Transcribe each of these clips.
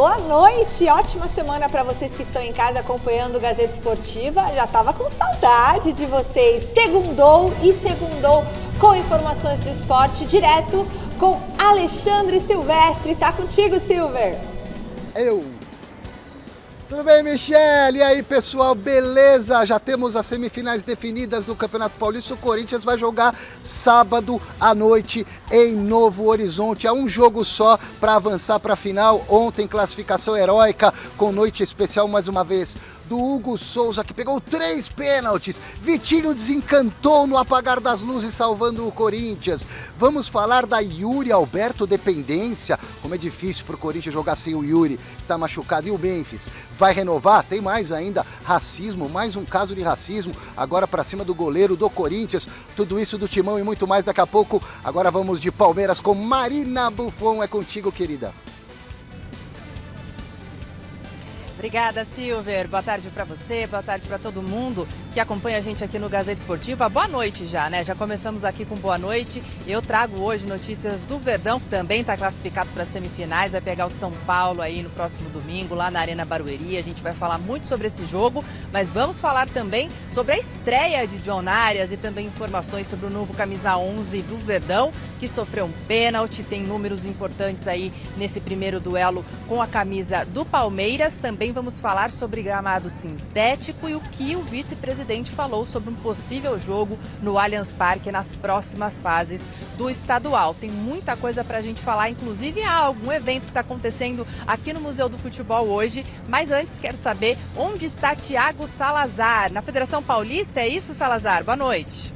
Boa noite, ótima semana para vocês que estão em casa acompanhando o Gazeta Esportiva. Já estava com saudade de vocês. Segundou com informações do esporte direto com Alexandre Silvestre. Tá contigo, Silver? Tudo bem, Michele? E aí, pessoal, beleza? Já temos as semifinais definidas do Campeonato Paulista. O Corinthians vai jogar sábado à noite em Novo Horizonte. É um jogo só para avançar para a final. Ontem, classificação heróica com noite especial mais uma vez do Hugo Souza, que pegou 3 pênaltis. Vitinho desencantou no apagar das luzes, salvando o Corinthians. Vamos falar da Yuri Alberto dependência. Como é difícil para o Corinthians jogar sem o Yuri, que está machucado. E o Memphis vai renovar? Tem mais ainda racismo, mais um caso de racismo, agora para cima do goleiro do Corinthians. Tudo isso do Timão e muito mais daqui a pouco. Agora vamos de Palmeiras com Marina Buffon. É contigo, querida. Obrigada, Silver. Boa tarde para você, boa tarde para todo mundo que acompanha a gente aqui no Gazeta Esportiva. Boa noite já, né? Já começamos aqui com boa noite. Eu trago hoje notícias do Verdão, que também está classificado para as semifinais. Vai pegar o São Paulo aí no próximo domingo, lá na Arena Barueri. A gente vai falar muito sobre esse jogo, mas vamos falar também sobre a estreia de John Arias e também informações sobre o novo camisa 11 do Verdão, que sofreu um pênalti. Tem números importantes aí nesse primeiro duelo com a camisa do Palmeiras. Também vamos falar sobre gramado sintético e o que o vice-presidente falou sobre um possível jogo no Allianz Parque nas próximas fases do estadual. Tem muita coisa para a gente falar, inclusive há algum evento que está acontecendo aqui no Museu do Futebol hoje. Mas antes quero saber onde está Thiago Salazar, na Federação Paulista, é isso, Salazar? Boa noite.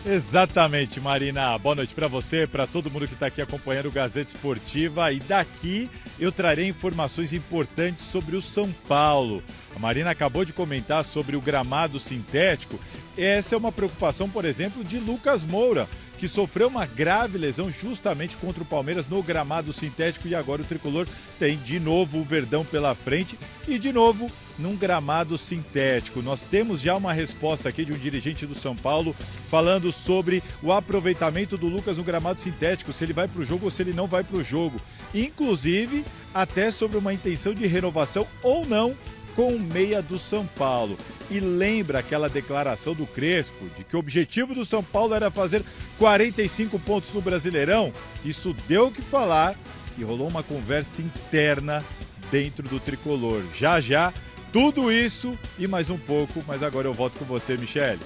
Exatamente, Marina. Boa noite para você, para todo mundo que está aqui acompanhando o Gazeta Esportiva. E daqui eu trarei informações importantes sobre o São Paulo. A Marina acabou de comentar sobre o gramado sintético. Essa é uma preocupação, por exemplo, de Lucas Moura, que sofreu uma grave lesão justamente contra o Palmeiras no gramado sintético, e agora o tricolor tem de novo o Verdão pela frente e de novo num gramado sintético. Nós temos já uma resposta aqui de um dirigente do São Paulo falando sobre o aproveitamento do Lucas no gramado sintético, se ele vai para o jogo ou se ele não vai para o jogo. Inclusive até sobre uma intenção de renovação ou não com o meia do São Paulo. E lembra aquela declaração do Crespo de que o objetivo do São Paulo era fazer 45 pontos no Brasileirão? Isso deu o que falar e rolou uma conversa interna dentro do tricolor. Já já, tudo isso e mais um pouco, mas agora eu volto com você, Michele.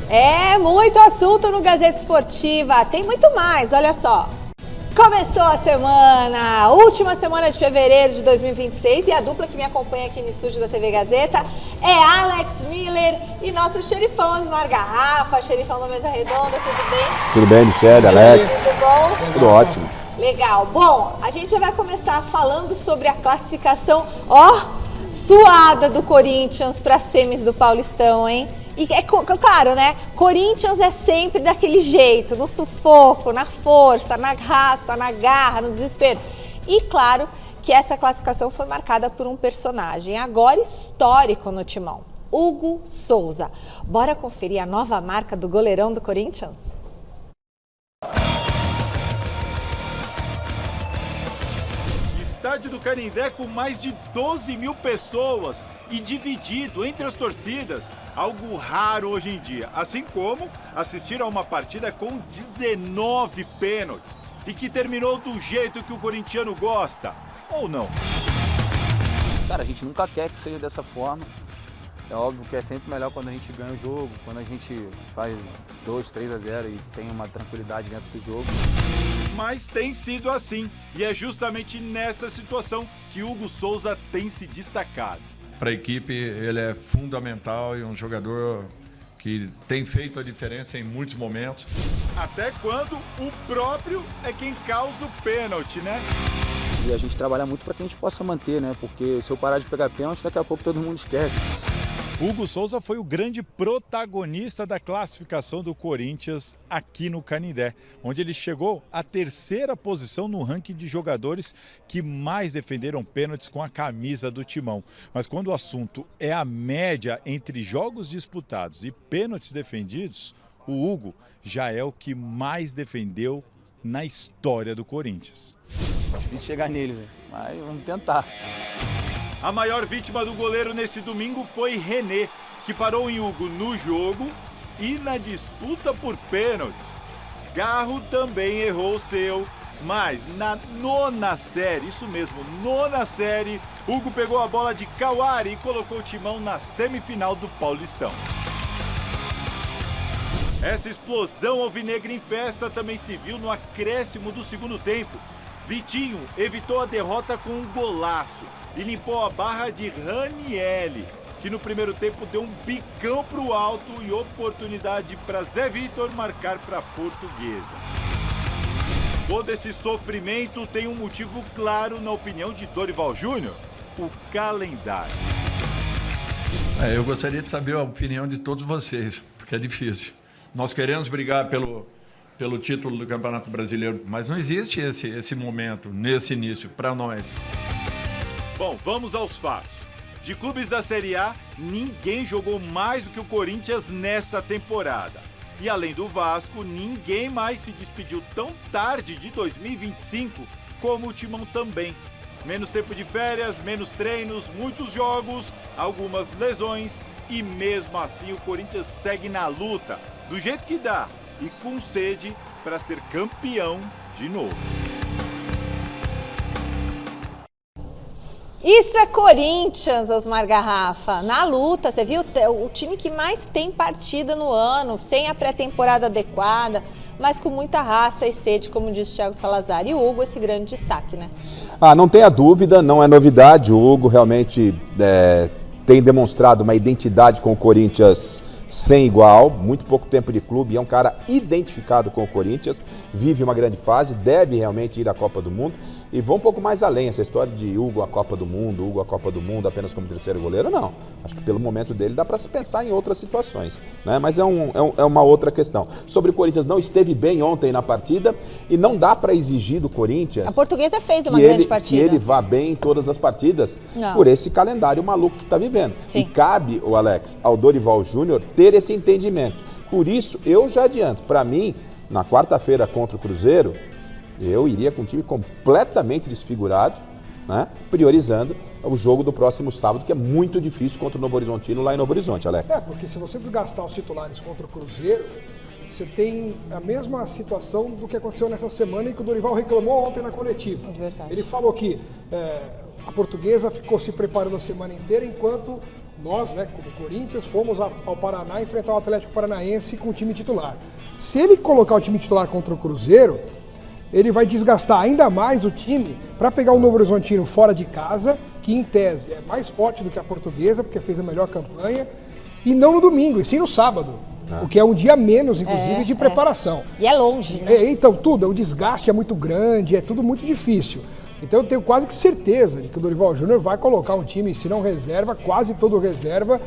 É muito assunto no Gazeta Esportiva, tem muito mais, olha só. Começou a semana, última semana de fevereiro de 2026, e a dupla que me acompanha aqui no estúdio da TV Gazeta é Alex Miller e nosso xerifão Osmar Garrafa, xerifão da Mesa Redonda, tudo bem? Tudo bem, Michele, Alex? Tudo bom? Tudo ótimo. Legal. Bom, a gente já vai começar falando sobre a classificação, suada do Corinthians para as semis do Paulistão, hein? E é claro, né? Corinthians é sempre daquele jeito, no sufoco, na força, na raça, na garra, no desespero. E claro que essa classificação foi marcada por um personagem agora histórico no Timão, Hugo Souza. Bora conferir a nova marca do goleirão do Corinthians? Estádio do Canindé com mais de 12 mil pessoas e dividido entre as torcidas, algo raro hoje em dia, assim como assistir a uma partida com 19 pênaltis e que terminou do jeito que o corintiano gosta, ou não? Cara, a gente nunca quer que seja dessa forma. É óbvio que é sempre melhor quando a gente ganha o jogo, quando a gente faz 2, 3-0 e tem uma tranquilidade dentro do jogo. Mas tem sido assim, e é justamente nessa situação que Hugo Souza tem se destacado. Para a equipe ele é fundamental e um jogador que tem feito a diferença em muitos momentos. Até quando o próprio é quem causa o pênalti, né? E a gente trabalha muito para que a gente possa manter, né? Porque se eu parar de pegar pênalti, daqui a pouco todo mundo esquece. Hugo Souza foi o grande protagonista da classificação do Corinthians aqui no Canindé, onde ele chegou à 3ª posição no ranking de jogadores que mais defenderam pênaltis com a camisa do Timão. Mas quando o assunto é a média entre jogos disputados e pênaltis defendidos, o Hugo já é o que mais defendeu na história do Corinthians. Difícil chegar nele, velho. Mas vamos tentar. A maior vítima do goleiro nesse domingo foi René, que parou em Hugo no jogo e na disputa por pênaltis. Garro também errou o seu, mas na nona série, isso mesmo, nona série, Hugo pegou a bola de Kawari e colocou o Timão na semifinal do Paulistão. Essa explosão alvinegra em festa também se viu no acréscimo do segundo tempo. Vitinho evitou a derrota com um golaço e limpou a barra de Ranieri, que no primeiro tempo deu um bicão para o alto e oportunidade para Zé Vitor marcar para a Portuguesa. Todo esse sofrimento tem um motivo claro na opinião de Dorival Júnior: o calendário. Eu gostaria de saber a opinião de todos vocês, porque é difícil. Nós queremos brigar pelo título do Campeonato Brasileiro, mas não existe esse momento, nesse início, para nós. Bom, vamos aos fatos. De clubes da Série A, ninguém jogou mais do que o Corinthians nessa temporada. E além do Vasco, ninguém mais se despediu tão tarde de 2025 como o Timão também. Menos tempo de férias, menos treinos, muitos jogos, algumas lesões e mesmo assim o Corinthians segue na luta, do jeito que dá e com sede para ser campeão de novo. Isso é Corinthians, Osmar Garrafa. Na luta, você viu o time que mais tem partida no ano, sem a pré-temporada adequada, mas com muita raça e sede, como disse o Thiago Salazar. E o Hugo, esse grande destaque, né? Não tenha dúvida, não é novidade. O Hugo realmente tem demonstrado uma identidade com o Corinthians sem igual, muito pouco tempo de clube, é um cara identificado com o Corinthians, vive uma grande fase, deve realmente ir à Copa do Mundo e vou um pouco mais além, essa história de Hugo à Copa do Mundo apenas como terceiro goleiro, não. Acho que pelo momento dele dá para se pensar em outras situações, né? Mas é uma outra questão. Sobre o Corinthians, não esteve bem ontem na partida e não dá para exigir do Corinthians... A Portuguesa fez uma grande partida. Que ele vá bem em todas as partidas por esse calendário maluco que está vivendo. Sim. E cabe, o Alex, ao Dorival Júnior ter esse entendimento. Por isso, eu já adianto, para mim, na quarta-feira contra o Cruzeiro, eu iria com o time completamente desfigurado, né, priorizando o jogo do próximo sábado, que é muito difícil contra o Novo Horizontino lá em Novo Horizonte, Alex. Porque se você desgastar os titulares contra o Cruzeiro, você tem a mesma situação do que aconteceu nessa semana e que o Dorival reclamou ontem na coletiva. Ele falou que a Portuguesa ficou se preparando a semana inteira, enquanto nós, né, como Corinthians, fomos ao Paraná enfrentar o Atlético Paranaense com o time titular. Se ele colocar o time titular contra o Cruzeiro, ele vai desgastar ainda mais o time para pegar o Novo Horizontino fora de casa, que em tese é mais forte do que a Portuguesa, porque fez a melhor campanha, e não no domingo, e sim no sábado, o que é um dia menos, inclusive, de preparação. E é longe, né? Então, o desgaste é muito grande, é tudo muito difícil. Então eu tenho quase que certeza de que o Dorival Júnior vai colocar um time, se não reserva, quase todo reserva,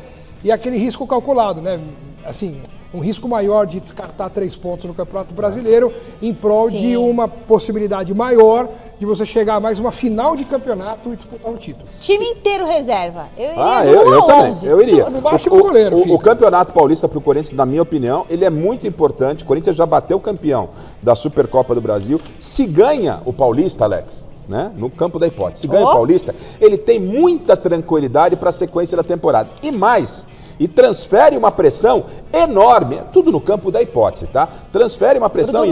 e aquele risco calculado, né? Assim, um risco maior de descartar 3 pontos no Campeonato Brasileiro em prol de uma possibilidade maior de você chegar a mais uma final de campeonato e disputar um título. Time inteiro reserva. Eu iria eu também, eu iria. No máximo o goleiro. O Campeonato Paulista para o Corinthians, na minha opinião, ele é muito importante. O Corinthians já bateu campeão da Supercopa do Brasil. Se ganha o Paulista, Alex, né, no campo da hipótese, se ganha o Paulista, ele tem muita tranquilidade para a sequência da temporada. E mais, e transfere uma pressão enorme, é tudo no campo da hipótese, tá? Transfere uma pressão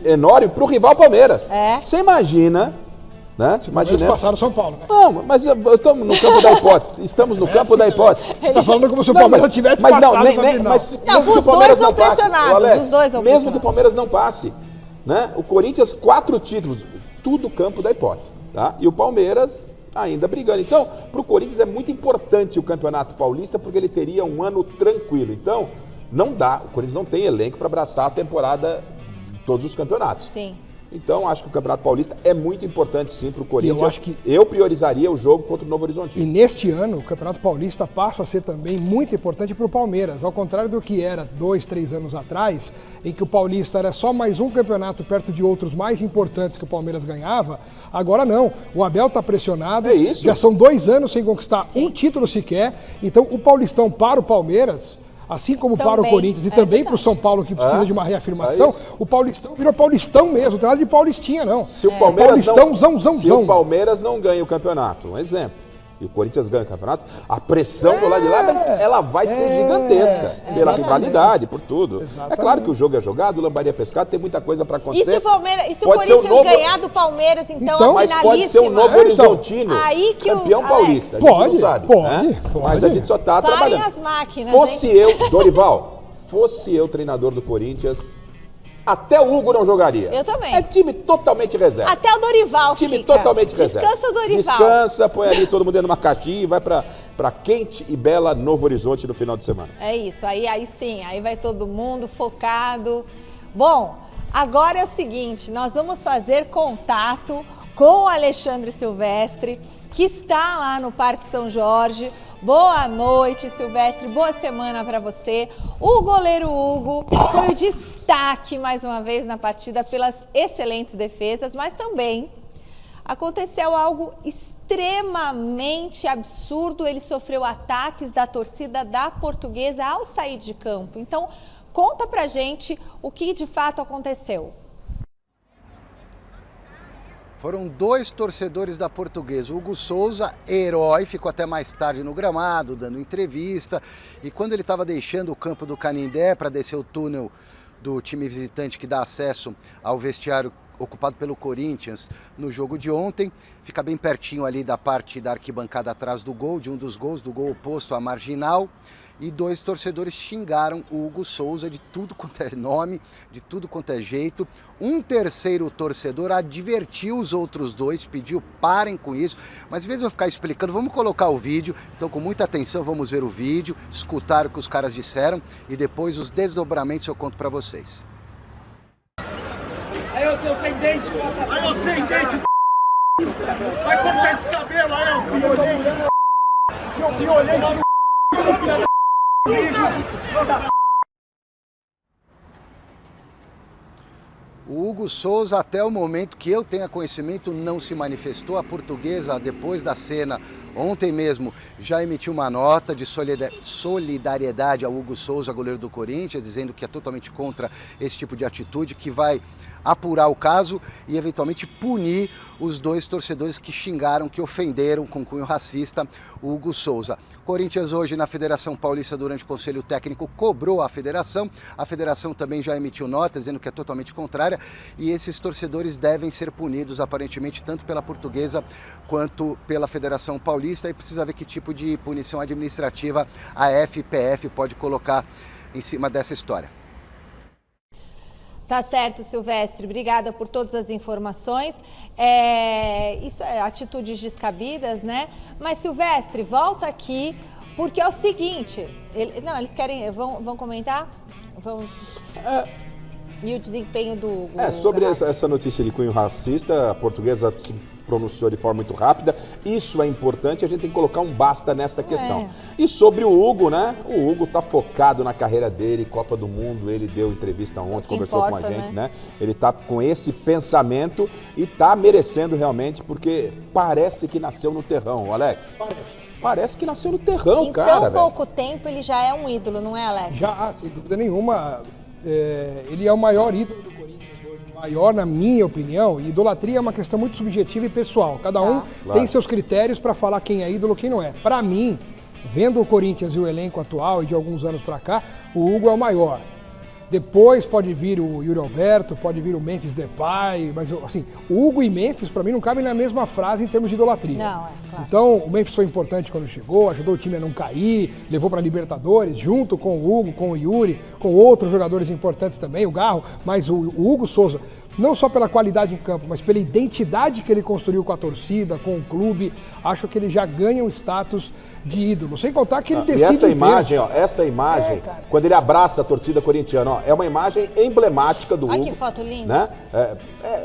enorme para o rival Palmeiras. Você imagina, né? Imagina. Passaram São Paulo, né? Não, mas estamos no campo da hipótese. Estamos no campo da hipótese. Você está falando como se o Palmeiras tivesse passado os dois são pressionados, os dois são mesmo que o Palmeiras não passe, né? O Corinthians, 4 títulos, tudo campo da hipótese, tá? E o Palmeiras ainda brigando. Então, para o Corinthians é muito importante o Campeonato Paulista, porque ele teria um ano tranquilo. Então, não dá, o Corinthians não tem elenco para abraçar a temporada de todos os campeonatos. Sim. Então, acho que o Campeonato Paulista é muito importante, sim, para o Corinthians. Eu priorizaria o jogo contra o Novo Horizontino. E neste ano, o Campeonato Paulista passa a ser também muito importante para o Palmeiras. Ao contrário do que era 2, 3 anos atrás, em que o Paulista era só mais um campeonato perto de outros mais importantes que o Palmeiras ganhava, agora não. O Abel está pressionado. É isso. Já são 2 anos sem conquistar um título sequer. Então, o Paulistão para o Palmeiras, Assim como Também, para o Corinthians e também para o São Paulo, que precisa de uma reafirmação, o Paulistão virou Paulistão mesmo, não tem nada de Paulistinha, não. Se o Palmeiras Se o Palmeiras não ganha o campeonato, um exemplo, e o Corinthians ganha o campeonato, a pressão do lado de lá, mas ela vai ser gigantesca, pela rivalidade, por tudo. Exatamente. É claro que o jogo é jogado, o lambaria pescado, tem muita coisa para E acontecer. se o, Corinthians novo... ganhar do Palmeiras, então, Então, a mas pode ser um novo Horizontino, Aí que campeão Alex, paulista, a gente não sabe. pode. Mas a gente só tá parem trabalhando. as máquinas, Fosse hein? eu, Dorival, fosse eu treinador do Corinthians, até o Hugo não jogaria. Eu também. É time totalmente reserva. Até o Dorival Time fica. totalmente reserva. Descansa o Dorival. Descansa, põe ali todo mundo dentro de uma caixinha e vai pra quente e bela Novo Horizonte no final de semana. É isso, aí sim, aí vai todo mundo focado. Bom, agora é o seguinte, nós vamos fazer contato com o Alexandre Silvestre, que está lá no Parque São Jorge. Boa noite, Silvestre, boa semana para você. O goleiro Hugo foi o destaque mais uma vez na partida pelas excelentes defesas, mas também aconteceu algo extremamente absurdo. Ele sofreu ataques da torcida da Portuguesa ao sair de campo. Então, conta pra gente o que de fato aconteceu. Foram 2 torcedores da Portuguesa. O Hugo Souza, herói, ficou até mais tarde no gramado, dando entrevista. E quando ele estava deixando o campo do Canindé para descer o túnel do time visitante que dá acesso ao vestiário ocupado pelo Corinthians no jogo de ontem, fica bem pertinho ali da parte da arquibancada atrás do gol, de um dos gols, do gol oposto à marginal. E 2 torcedores xingaram o Hugo Souza de tudo quanto é nome, de tudo quanto é jeito. Um terceiro torcedor advertiu os outros 2, pediu parem com isso. Mas em vez de eu ficar explicando, vamos colocar o vídeo. Então, com muita atenção, vamos ver o vídeo, escutar o que os caras disseram e depois os desdobramentos eu conto pra vocês. Aí eu sou sem dente, aí eu sem dente, vai cortar esse cabelo aí, ó, piolhei, seu piolhei, seu filho da O Hugo Souza, até o momento que eu tenha conhecimento, não se manifestou. A Portuguesa, depois da cena, ontem mesmo, já emitiu uma nota de solidariedade ao Hugo Souza, goleiro do Corinthians, dizendo que é totalmente contra esse tipo de atitude, que vai apurar o caso e eventualmente punir os 2 torcedores que xingaram, que ofenderam com cunho racista o Hugo Souza. Corinthians hoje na Federação Paulista, durante o Conselho Técnico, cobrou a federação também já emitiu nota dizendo que é totalmente contrária e esses torcedores devem ser punidos aparentemente tanto pela Portuguesa quanto pela Federação Paulista, e precisa ver que tipo de punição administrativa a FPF pode colocar em cima dessa história. Tá certo, Silvestre. Obrigada por todas as informações. Isso é atitudes descabidas, né? Mas, Silvestre, volta aqui, porque é o seguinte... eles querem... Vão comentar? E o desempenho do Hugo? Sobre essa notícia de cunho racista, a Portuguesa se pronunciou de forma muito rápida. Isso é importante, a gente tem que colocar um basta nesta questão. E sobre o Hugo, né? O Hugo tá focado na carreira dele, Copa do Mundo, ele deu entrevista ontem, conversou com a gente, né? Ele tá com esse pensamento e tá merecendo realmente, porque parece que nasceu no terrão, Alex. Parece que nasceu no terrão, cara. Em tão pouco tempo ele já é um ídolo, não é, Alex? Já, sem dúvida nenhuma. Ele é o maior ídolo do Corinthians hoje, maior na minha opinião. E idolatria é uma questão muito subjetiva e pessoal. Cada um tem seus critérios para falar quem é ídolo e quem não é. Para mim, vendo o Corinthians e o elenco atual e de alguns anos para cá, o Hugo é o maior. Depois pode vir o Yuri Alberto, pode vir o Memphis Depay, mas assim, o Hugo e Memphis para mim não cabem na mesma frase em termos de idolatria. Não, claro. Então, o Memphis foi importante quando chegou, ajudou o time a não cair, levou para a Libertadores, junto com o Hugo, com o Yuri, com outros jogadores importantes também, o Garro, mas o Hugo Souza, não só pela qualidade em campo, mas pela identidade que ele construiu com a torcida, com o clube, acho que ele já ganha um status de ídolo. Sem contar que ele decide... E essa imagem, quando ele abraça a torcida corintiana, é uma imagem emblemática do Hugo. Olha que foto linda. Né?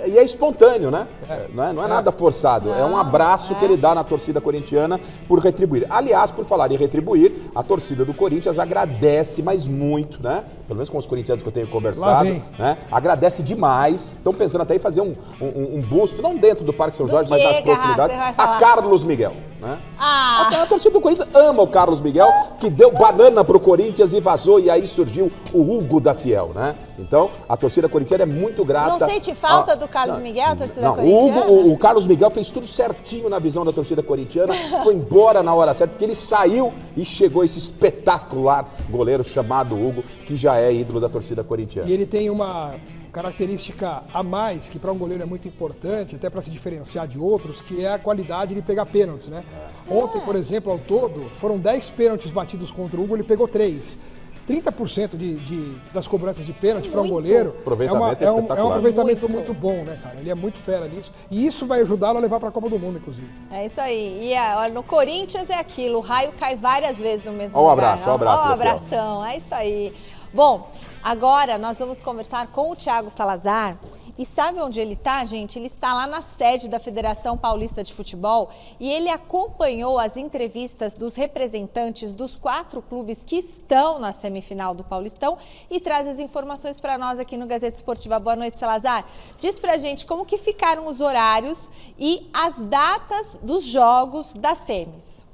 E é espontâneo, né? Não é nada forçado. É um abraço que ele dá na torcida corintiana por retribuir. Aliás, por falar em retribuir, a torcida do Corinthians agradece, mas muito, né? Pelo menos com os corintianos que eu tenho conversado, né? Agradece demais. Estão pensando até em fazer um busto, não dentro do Parque São Jorge, mas nas proximidades, a Carlos Miguel. né? Ah. A torcida do Corinthians ama o Carlos Miguel, que deu banana pro Corinthians e vazou, e aí surgiu o Hugo da Fiel, né? Então, a torcida corintiana é muito grata. Não sente falta do Carlos Miguel, a torcida não, corintiana? O Carlos Miguel fez tudo certinho na visão da torcida corintiana, foi embora na hora certa, porque ele saiu e chegou esse espetacular goleiro chamado Hugo, que já é ídolo da torcida corintiana. E ele tem uma característica a mais, que para um goleiro é muito importante, até para se diferenciar de outros, que é a qualidade de pegar pênaltis, né? Ontem, por exemplo, ao todo, foram 10 pênaltis batidos contra o Hugo, ele pegou 3. 30% das cobranças de pênalti para um goleiro é um aproveitamento muito bom, né, cara? Ele é muito fera nisso. E isso vai ajudá-lo a levar para a Copa do Mundo, inclusive. É isso aí. E no Corinthians é aquilo, o raio cai várias vezes no mesmo lugar. Ó o abraço. Ó o abração, é isso aí. Bom, agora nós vamos conversar com o Thiago Salazar. E sabe onde ele está, gente? Ele está lá na sede da Federação Paulista de Futebol e ele acompanhou as entrevistas dos representantes dos 4 clubes que estão na semifinal do Paulistão e traz as informações para nós aqui no Gazeta Esportiva. Boa noite, Salazar. Diz pra gente como que ficaram os horários e as datas dos jogos das semis.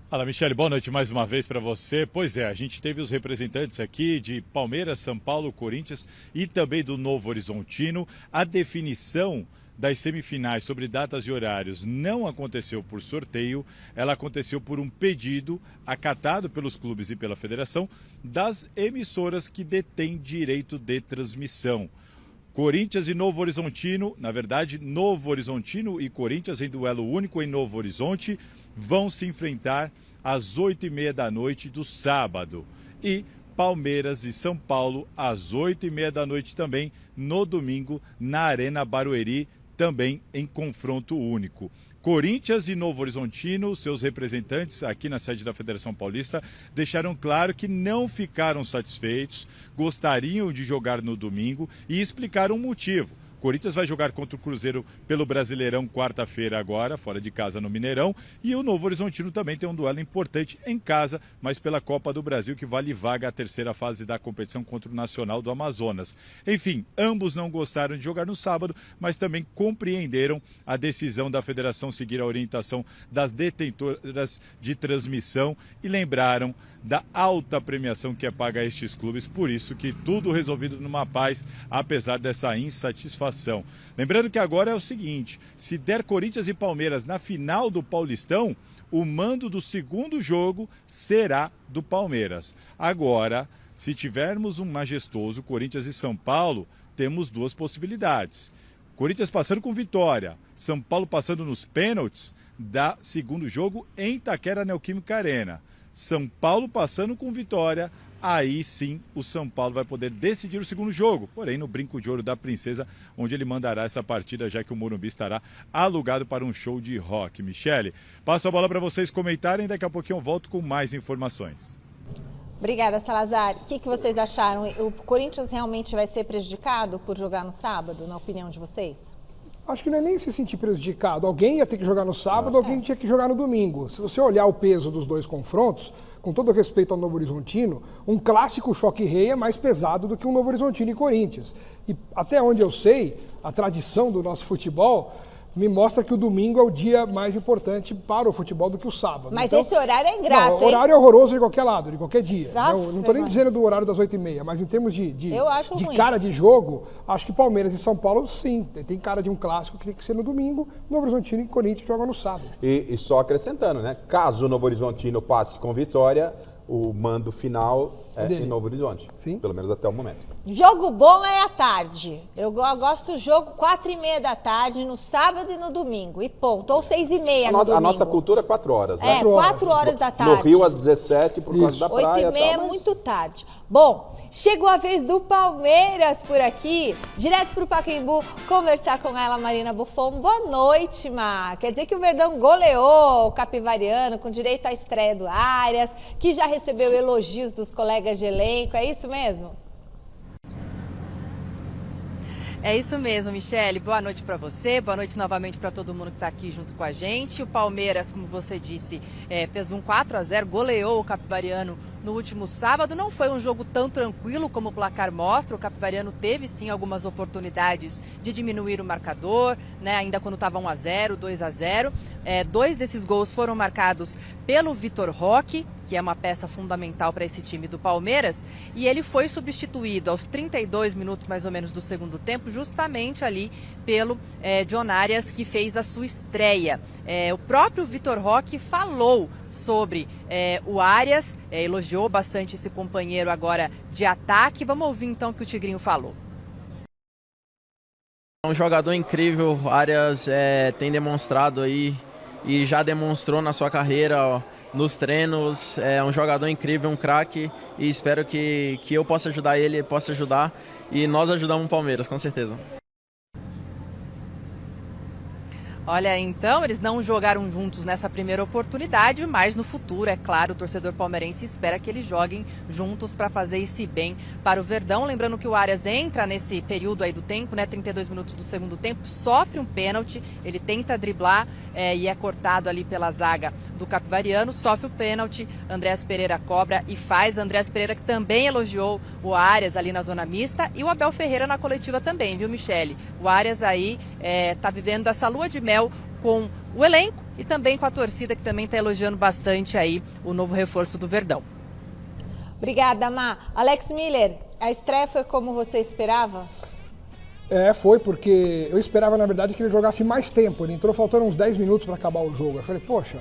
Fala, Michele, boa noite mais uma vez para você. Pois é, a gente teve os representantes aqui de Palmeiras, São Paulo, Corinthians e também do Novo Horizontino. A definição das semifinais sobre datas e horários não aconteceu por sorteio, ela aconteceu por um pedido acatado pelos clubes e pela federação das emissoras que detêm direito de transmissão. Corinthians e Novo Horizontino, na verdade, Novo Horizontino e Corinthians em duelo único em Novo Horizonte, vão se enfrentar às 8h30 da noite do sábado. E Palmeiras e São Paulo às 8h30 da noite também, no domingo, na Arena Barueri, também em confronto único. Corinthians e Novo Horizontino, seus representantes aqui na sede da Federação Paulista, deixaram claro que não ficaram satisfeitos, gostariam de jogar no domingo e explicaram o motivo. Corinthians vai jogar contra o Cruzeiro pelo Brasileirão quarta-feira agora, fora de casa no Mineirão. E o Novo Horizontino também tem um duelo importante em casa, mas pela Copa do Brasil, que vale vaga à terceira fase da competição contra o Nacional do Amazonas. Enfim, ambos não gostaram de jogar no sábado, mas também compreenderam a decisão da federação seguir a orientação das detentoras de transmissão e lembraram da alta premiação que é paga a estes clubes, por isso que tudo resolvido numa paz, apesar dessa insatisfação. Lembrando que agora é o seguinte, se der Corinthians e Palmeiras na final do Paulistão, o mando do segundo jogo será do Palmeiras. Agora, se tivermos um majestoso Corinthians e São Paulo, temos 2 possibilidades. Corinthians passando com vitória, São Paulo passando nos pênaltis, dá segundo jogo em Itaquera Neoquímica Arena. São Paulo passando com vitória, aí sim o São Paulo vai poder decidir o segundo jogo, porém no Brinco de Ouro da Princesa, onde ele mandará essa partida, já que o Morumbi estará alugado para um show de rock. Michele, passo a bola para vocês comentarem, daqui a pouquinho eu volto com mais informações. Obrigada, Salazar. O que vocês acharam? O Corinthians realmente vai ser prejudicado por jogar no sábado, na opinião de vocês? Acho que não é nem se sentir prejudicado. Alguém ia ter que jogar no sábado, alguém tinha que jogar no domingo. Se você olhar o peso dos 2 confrontos, com todo respeito ao Novo Horizontino, um clássico choque-rei é mais pesado do que um Novo Horizontino e Corinthians. E até onde eu sei, a tradição do nosso futebol me mostra que o domingo é o dia mais importante para o futebol do que o sábado. Mas então, esse horário é ingrato, o horário é horroroso de qualquer lado, de qualquer dia. Nossa, não estou nem dizendo do horário das 8h30, mas em termos de cara de jogo, acho que Palmeiras e São Paulo, sim, tem cara de um clássico que tem que ser no domingo, Novo Horizontino e Corinthians jogam no sábado. E só acrescentando, né? Caso o Novo Horizontino passe com vitória, o mando final é em Novo Horizonte. Sim. Pelo menos até o momento. Jogo bom é à tarde. Eu gosto do jogo 4h30 da tarde, no sábado e no domingo. E ponto. Ou 6h30 no domingo. A nossa cultura é 4 horas, né? 4 horas da tarde. No Rio, às 17, por causa da praia. 8h30 é muito tarde. Bom, chegou a vez do Palmeiras por aqui. Direto pro Pacaembu, conversar com ela, Marina Buffon. Boa noite, Mar. Quer dizer que o Verdão goleou o Capivariano com direito à estreia do Arias, que já recebeu elogios dos colegas de elenco. É isso mesmo? É isso mesmo, Michele. Boa noite para você, boa noite novamente para todo mundo que está aqui junto com a gente. O Palmeiras, como você disse, fez um 4-0, goleou o Capivariano no último sábado. Não foi um jogo tão tranquilo como o placar mostra. O capivariano teve sim algumas oportunidades de diminuir o marcador, né? Ainda quando estava 1-0, 2-0. Dois desses gols foram marcados pelo Vitor Roque, que é uma peça fundamental para esse time do Palmeiras, e ele foi substituído aos 32 minutos mais ou menos do segundo tempo, justamente ali pelo John Arias, que fez a sua estreia. O próprio Vitor Roque falou sobre o Arias, elogiou bastante esse companheiro agora de ataque. Vamos ouvir então o que o Tigrinho falou. É um jogador incrível, o Arias tem demonstrado aí e já demonstrou na sua carreira, ó, nos treinos, é um jogador incrível, um craque, e espero que eu possa ajudar ele possa ajudar, e nós ajudamos o Palmeiras, com certeza. Olha, então, eles não jogaram juntos nessa primeira oportunidade, mas no futuro, é claro, o torcedor palmeirense espera que eles joguem juntos para fazer esse bem para o Verdão. Lembrando que o Arias entra nesse período aí do tempo, né, 32 minutos do segundo tempo, sofre um pênalti, ele tenta driblar e é cortado ali pela zaga do capivariano, sofre o pênalti, Andreas Pereira cobra e faz. Andreas Pereira, que também elogiou o Arias ali na zona mista, e o Abel Ferreira na coletiva também, viu, Michele? O Arias aí tá vivendo essa lua de mel com o elenco e também com a torcida, que também está elogiando bastante aí o novo reforço do Verdão. Obrigada, Má. Alex Miller, a estreia foi como você esperava? Foi porque eu esperava, na verdade, que ele jogasse mais tempo. Ele entrou faltando uns 10 minutos para acabar o jogo. Eu falei, poxa,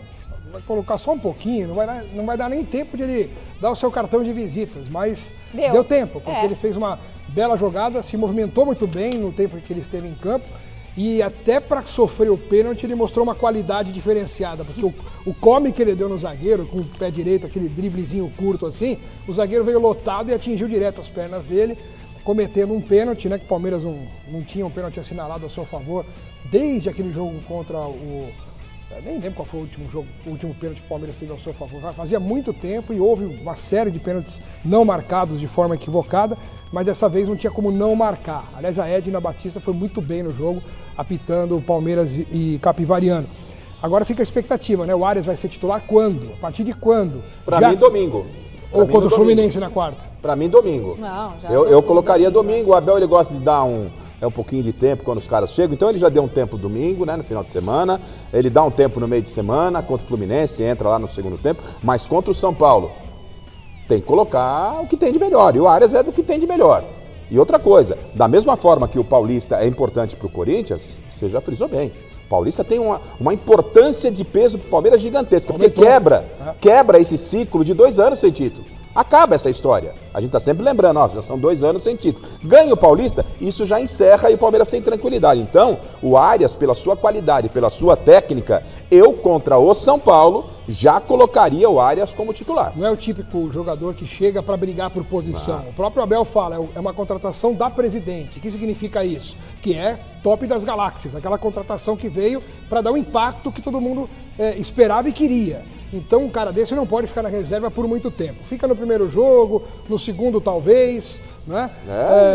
vai colocar só um pouquinho, não vai dar nem tempo de ele dar o seu cartão de visitas, mas deu tempo, porque ele fez uma bela jogada, se movimentou muito bem no tempo que ele esteve em campo. E até para sofrer o pênalti ele mostrou uma qualidade diferenciada, porque o come que ele deu no zagueiro, com o pé direito, aquele driblezinho curto assim, o zagueiro veio lotado e atingiu direto as pernas dele, cometendo um pênalti, né, que o Palmeiras não tinha um pênalti assinalado a seu favor desde aquele jogo contra o... nem lembro qual foi o último pênalti que o Palmeiras teve ao seu favor. Fazia muito tempo e houve uma série de pênaltis não marcados de forma equivocada, mas dessa vez não tinha como não marcar. Aliás, a Edna Batista foi muito bem no jogo, apitando o Palmeiras e Capivariano. Agora fica a expectativa, né? O Arias vai ser titular quando? A partir de quando? Para mim, domingo. Ou contra o Fluminense na quarta? Para mim, domingo. Não, eu colocaria domingo. O Abel, ele gosta de dar um pouquinho de tempo quando os caras chegam. Então ele já deu um tempo domingo, né, no final de semana. Ele dá um tempo no meio de semana contra o Fluminense, entra lá no segundo tempo. Mas contra o São Paulo, tem que colocar o que tem de melhor. E o Arias é do que tem de melhor. E outra coisa, da mesma forma que o Paulista é importante para o Corinthians, você já frisou bem. O Paulista tem uma importância de peso para o Palmeiras gigantesca, porque quebra esse ciclo de 2 anos sem título. Acaba essa história. A gente está sempre lembrando, já são 2 anos sem título. Ganha o Paulista, isso já encerra e o Palmeiras tem tranquilidade. Então, o Arias, pela sua qualidade, pela sua técnica, eu contra o São Paulo já colocaria o Arias como titular. Não é o típico jogador que chega para brigar por posição. O próprio Abel fala, é uma contratação da presidente. O que significa isso? Que é top das galáxias, aquela contratação que veio para dar um impacto que todo mundo esperava e queria. Então um cara desse não pode ficar na reserva por muito tempo. Fica no primeiro jogo, no segundo talvez, né?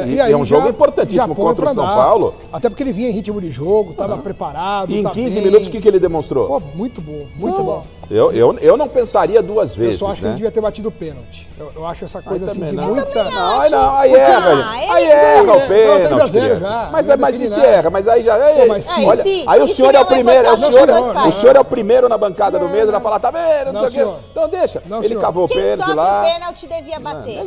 E aí é um jogo importantíssimo contra o São Paulo. Até porque ele vinha em ritmo de jogo, estava preparado. E em 15 minutos o que ele demonstrou? Pô, muito bom, muito bom. Eu não pensaria 2 vezes, eu só acho que ele devia ter batido o pênalti. Eu acho essa coisa assim de muita... Aí erra o pênalti, crianças. Mas e se erra? Mas aí já... Olha, aí o senhor é o primeiro, o senhor é o primeiro na bancada do mês, vai falar, tá vendo, não sei o quê. Então deixa, ele cavou o pênalti lá. Quem sofre o pênalti devia bater.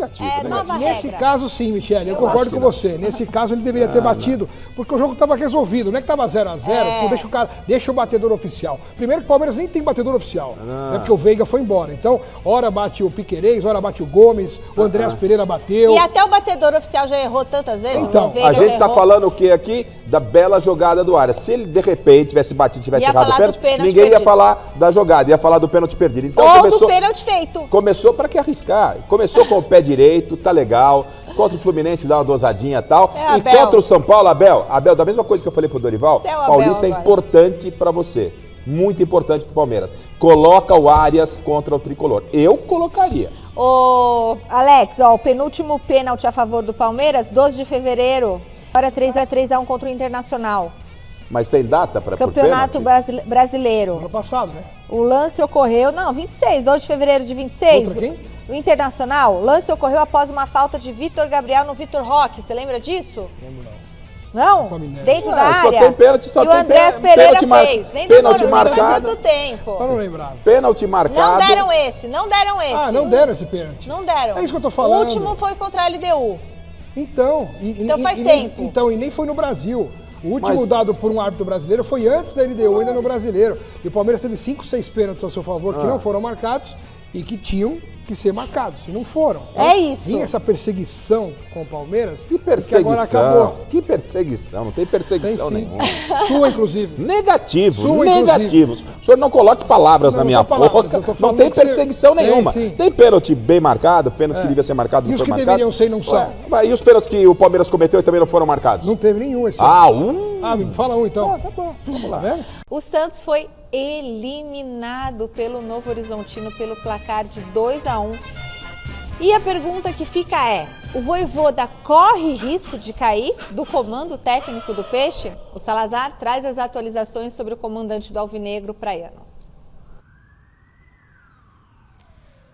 Nova regra. Nesse caso sim, Michele, eu concordo com você. Nesse caso ele deveria ter batido, porque o jogo estava resolvido, não é que estava 0-0, deixa o batedor oficial. Primeiro que o Palmeiras nem tem batedor oficial. É porque o Veiga foi embora. Então, hora bate o Piquerez, hora bate o Gomes, o Andreas Pereira bateu. E até o batedor oficial já errou tantas vezes. Então, a gente tá falando o que aqui? Da bela jogada do Arias. Se ele, de repente, tivesse batido, tivesse errado o pênalti, ninguém ia falar da jogada, ia falar do pênalti perdido. Então, ou do pênalti feito. Começou para que arriscar. Começou com o pé direito, tá legal. Contra o Fluminense dá uma dosadinha e tal. E contra o São Paulo, Abel, da mesma coisa que eu falei pro Dorival, Paulista é importante para você. Muito importante pro Palmeiras. Coloca o Arias contra o Tricolor. Eu colocaria. Ô, Alex, o penúltimo pênalti a favor do Palmeiras, 12 de fevereiro. Agora 3-1 contra o Internacional. Mas tem data para Campeonato Brasileiro. Ano passado, né? O lance ocorreu, 26, 12 de fevereiro de 26. Contra quem? O Internacional, o lance ocorreu após uma falta de Vitor Gabriel no Vitor Roque. Você lembra disso? Lembro não. Não? Dentro da área. Só tem pênalti, e o Andrés Pereira fez. Nem pênalti demorou, não faz marcado. tanto tempo. Eu não lembrava. Pênalti marcado. Não deram esse. Ah, não deram esse pênalti. Não deram. É isso que eu tô falando. O último foi contra a LDU. Então faz tempo. Então, e nem foi no Brasil. O último dado por um árbitro brasileiro foi antes da LDU, ainda no Brasileiro. E o Palmeiras teve 5, 6 pênaltis a seu favor que não foram marcados e que tinham que ser marcados, e não foram. É isso. Vinha essa perseguição com o Palmeiras, que perseguição, que agora acabou. Que perseguição, não tem perseguição nenhuma. Sua, inclusive. Negativos, Sua, negativos. O senhor não coloque palavras na minha boca, não tem perseguição nenhuma. Tem pênalti bem marcado, pênalti que devia ser marcado, não foi marcado. E os que deveriam ser e não são? E os pênaltis que o Palmeiras cometeu e também não foram marcados? Não teve nenhum esse ano. Me fala um então. Tá bom, vamos lá. Vendo? O Santos foi eliminado pelo Novo Horizontino pelo placar de 2-1. E a pergunta que fica é, o Vojvoda corre risco de cair do comando técnico do Peixe? O Salazar traz as atualizações sobre o comandante do Alvinegro, Praiano.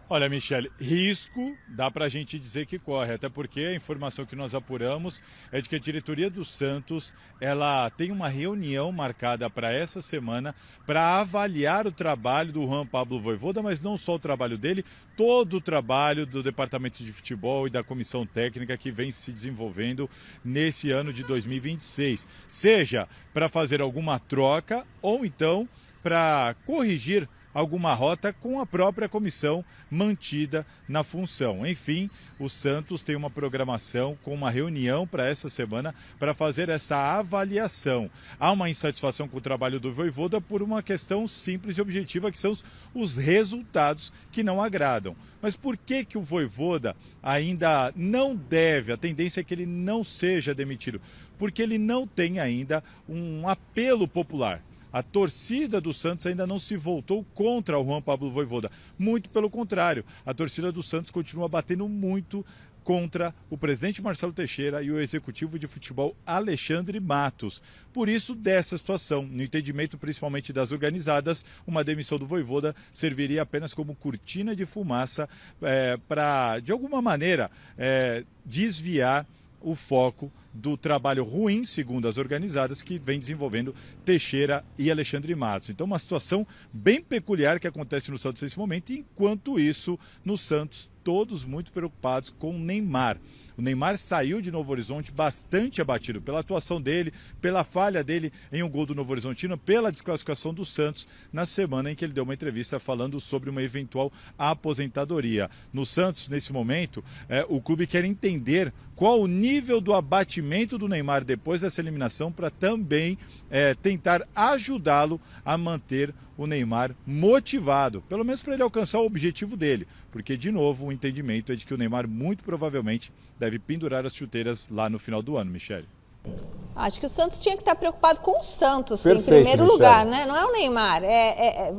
Olha, Michele, risco dá pra gente dizer que corre, até porque a informação que nós apuramos é de que a diretoria do Santos, ela tem uma reunião marcada para essa semana para avaliar o trabalho do Juan Pablo Vojvoda, mas não só o trabalho dele, todo o trabalho do departamento de futebol e da comissão técnica que vem se desenvolvendo nesse ano de 2026, seja para fazer alguma troca ou então para corrigir alguma rota com a própria comissão mantida na função. Enfim, o Santos tem uma programação com uma reunião para essa semana para fazer essa avaliação. Há uma insatisfação com o trabalho do Vojvoda por uma questão simples e objetiva, que são os resultados que não agradam. Mas por que o Vojvoda ainda não deve, a tendência é que ele não seja demitido? Porque ele não tem ainda um apelo popular. A torcida do Santos ainda não se voltou contra o Juan Pablo Vojvoda. Muito pelo contrário, a torcida do Santos continua batendo muito contra o presidente Marcelo Teixeira e o executivo de futebol Alexandre Matos. Por isso, dessa situação, no entendimento principalmente das organizadas, uma demissão do Vojvoda serviria apenas como cortina de fumaça para, de alguma maneira, desviar o foco do trabalho ruim, segundo as organizadas, que vem desenvolvendo Teixeira e Alexandre Matos. Então, uma situação bem peculiar que acontece no Santos nesse momento, e enquanto isso, no Santos, todos muito preocupados com o Neymar. O Neymar saiu de Novo Horizonte bastante abatido pela atuação dele, pela falha dele em um gol do Novo Horizontino, pela desclassificação do Santos na semana em que ele deu uma entrevista falando sobre uma eventual aposentadoria. No Santos, nesse momento, o clube quer entender qual o nível do abatimento do Neymar depois dessa eliminação para também tentar ajudá-lo a manter o Neymar motivado, pelo menos para ele alcançar o objetivo dele, porque, de novo, o entendimento é de que o Neymar muito provavelmente deve pendurar as chuteiras lá no final do ano, Michele. Acho que o Santos tinha que estar preocupado com o Santos, perfeito, em primeiro Michele. lugar, né? Não é o Neymar.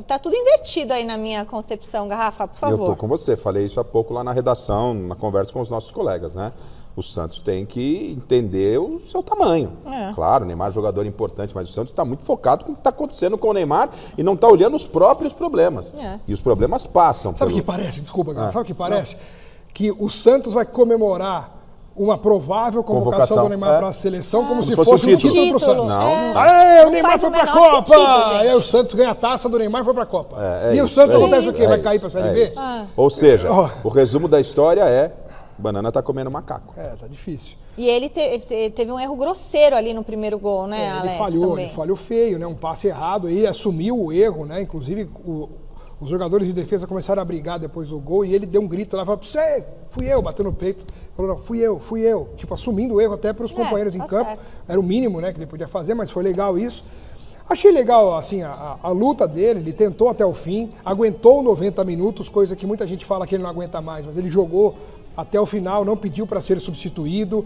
Tá tudo invertido aí na minha concepção, Garrafa, por favor. Eu tô com você, falei isso há pouco lá na redação, na conversa com os nossos colegas, né? O Santos tem que entender o seu tamanho. Claro, o Neymar é um jogador importante, mas o Santos está muito focado com o que está acontecendo com o Neymar e não está olhando os próprios problemas. E os problemas passam. Sabe o que parece? Desculpa, sabe o que parece? Que o Santos vai comemorar uma provável convocação do Neymar para a seleção como se fosse um título para o Santos. O Neymar foi para a Copa! Aí o Santos ganha a taça do Neymar e foi para a Copa. E o Santos acontece o quê? Vai cair para a Série B? Ou seja, o resumo da história é: Banana tá comendo macaco. Tá difícil. E ele teve um erro grosseiro ali no primeiro gol, né, Alex? Ele falhou feio, né? Um passe errado, ele assumiu o erro, né? Inclusive, os jogadores de defesa começaram a brigar depois do gol e ele deu um grito lá, falou: fui eu, bateu no peito. Falou: não, fui eu. Tipo, assumindo o erro até para os companheiros em campo. Certo. Era o mínimo, né, que ele podia fazer, mas foi legal isso. Achei legal, assim, a luta dele, ele tentou até o fim, aguentou 90 minutos, coisa que muita gente fala que ele não aguenta mais, mas ele jogou até o final, não pediu para ser substituído,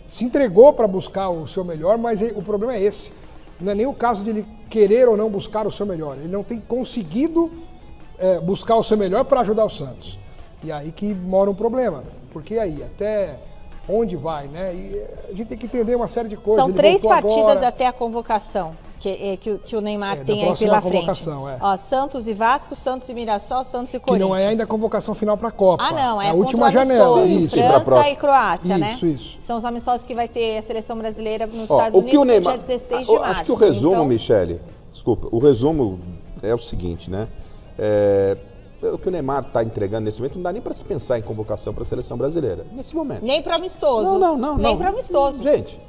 se entregou para buscar o seu melhor, mas o problema é esse. Não é nem o caso de ele querer ou não buscar o seu melhor. Ele não tem conseguido buscar o seu melhor para ajudar o Santos. E aí que mora um problema, porque aí até onde vai, né? E a gente tem que entender uma série de coisas. São 3 partidas até a convocação. que o Neymar da tem aí próxima pela frente. convocação, Ó, Santos e Vasco, Santos e Mirassol, Santos e Que Corinthians. não é ainda a convocação final para a Copa. Ah, não, é a última contra o janela. amistoso, Isso. França e Croácia, né? Isso. São os amistosos que vai ter a seleção brasileira nos Ó, Estados o Unidos que o no Neymar, dia 16 de março. Acho que o resumo, Então, Michele, desculpa, o resumo é o seguinte, né? O que o Neymar está entregando nesse momento não dá nem para se pensar em convocação para a seleção brasileira, nesse momento. nem para amistoso. Não. Nem para amistoso. Gente,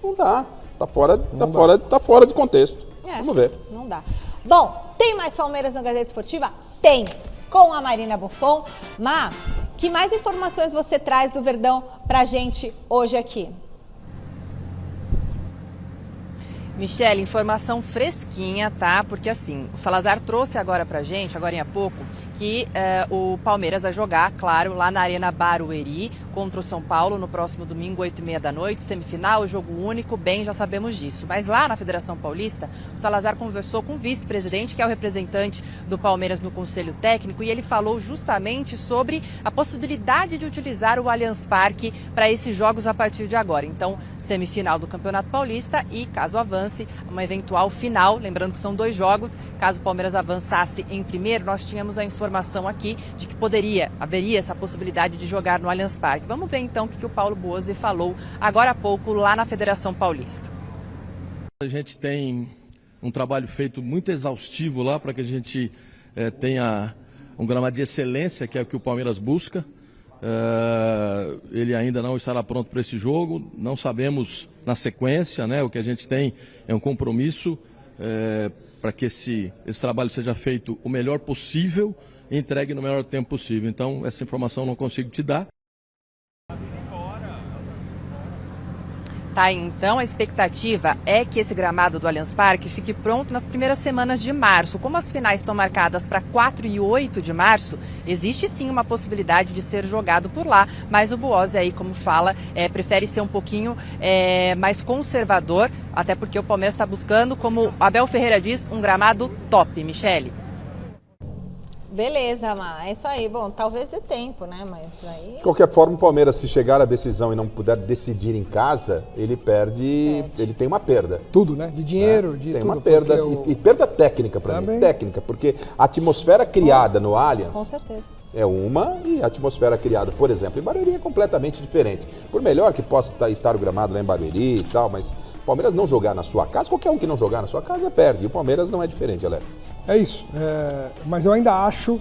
não dá. Tá fora de contexto. Vamos ver. Não dá. Bom, tem mais Palmeiras na Gazeta Esportiva? Tem. Com a Marina Buffon. Má, que mais informações você traz do Verdão pra gente hoje aqui? Michele, informação fresquinha, tá? Porque assim, o Salazar trouxe agora pra gente, agora há pouco, que o Palmeiras vai jogar, claro, lá na Arena Barueri, contra o São Paulo, no próximo domingo, 8h30 da noite, semifinal, jogo único, bem, já sabemos disso. Mas lá na Federação Paulista, o Salazar conversou com o vice-presidente, que é o representante do Palmeiras no Conselho Técnico, e ele falou justamente sobre a possibilidade de utilizar o Allianz Parque para esses jogos a partir de agora. Então, semifinal do Campeonato Paulista e, caso avance, uma eventual final, lembrando que são 2 jogos, caso o Palmeiras avançasse em primeiro, nós tínhamos a informação aqui de que haveria essa possibilidade de jogar no Allianz Parque. Vamos ver então o que o Paulo Boazzi falou agora há pouco lá na Federação Paulista. A gente tem um trabalho feito muito exaustivo lá para que a gente tenha um gramado de excelência, que é o que o Palmeiras busca. Ele ainda não estará pronto para esse jogo, não sabemos na sequência, né? O que a gente tem é um compromisso para que esse trabalho seja feito o melhor possível e entregue no melhor tempo possível. Então, essa informação eu não consigo te dar. Tá, então a expectativa é que esse gramado do Allianz Parque fique pronto nas primeiras semanas de março. Como as finais estão marcadas para 4 e 8 de março, existe sim uma possibilidade de ser jogado por lá, mas o Boazzi aí, como fala, prefere ser um pouquinho mais conservador, até porque o Palmeiras está buscando, como Abel Ferreira diz, um gramado top, Michele. Beleza, Má, é isso aí. Bom, talvez dê tempo, né? Mas aí... De qualquer forma, o Palmeiras, se chegar à decisão e não puder decidir em casa, ele perde. Ele tem uma perda. Tudo, né? De dinheiro, de tem tudo. Uma perda, e perda técnica para mim. Técnica, porque a atmosfera criada no Allianz... Com certeza. É uma, e a atmosfera criada, por exemplo, em Barueri é completamente diferente. Por melhor que possa estar o gramado lá em Barueri e tal, mas o Palmeiras não jogar na sua casa, qualquer um que não jogar na sua casa perde. E o Palmeiras não é diferente, Alex. É isso. Mas eu ainda acho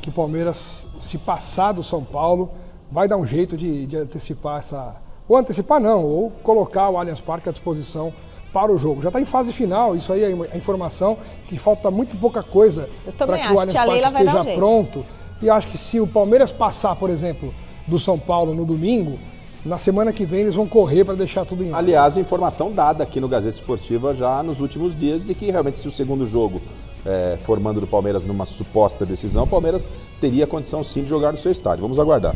que o Palmeiras, se passar do São Paulo, vai dar um jeito de antecipar essa... Ou antecipar não, ou colocar o Allianz Parque à disposição para o jogo. Já está em fase final, isso aí é a informação, que falta muito pouca coisa para que o Allianz Parque esteja pronto. E acho que se o Palmeiras passar, por exemplo, do São Paulo no domingo, na semana que vem eles vão correr para deixar tudo em ordem. Aliás, a informação dada aqui no Gazeta Esportiva já nos últimos dias de que realmente se o segundo jogo formando do Palmeiras numa suposta decisão, o Palmeiras teria condição sim de jogar no seu estádio. Vamos aguardar.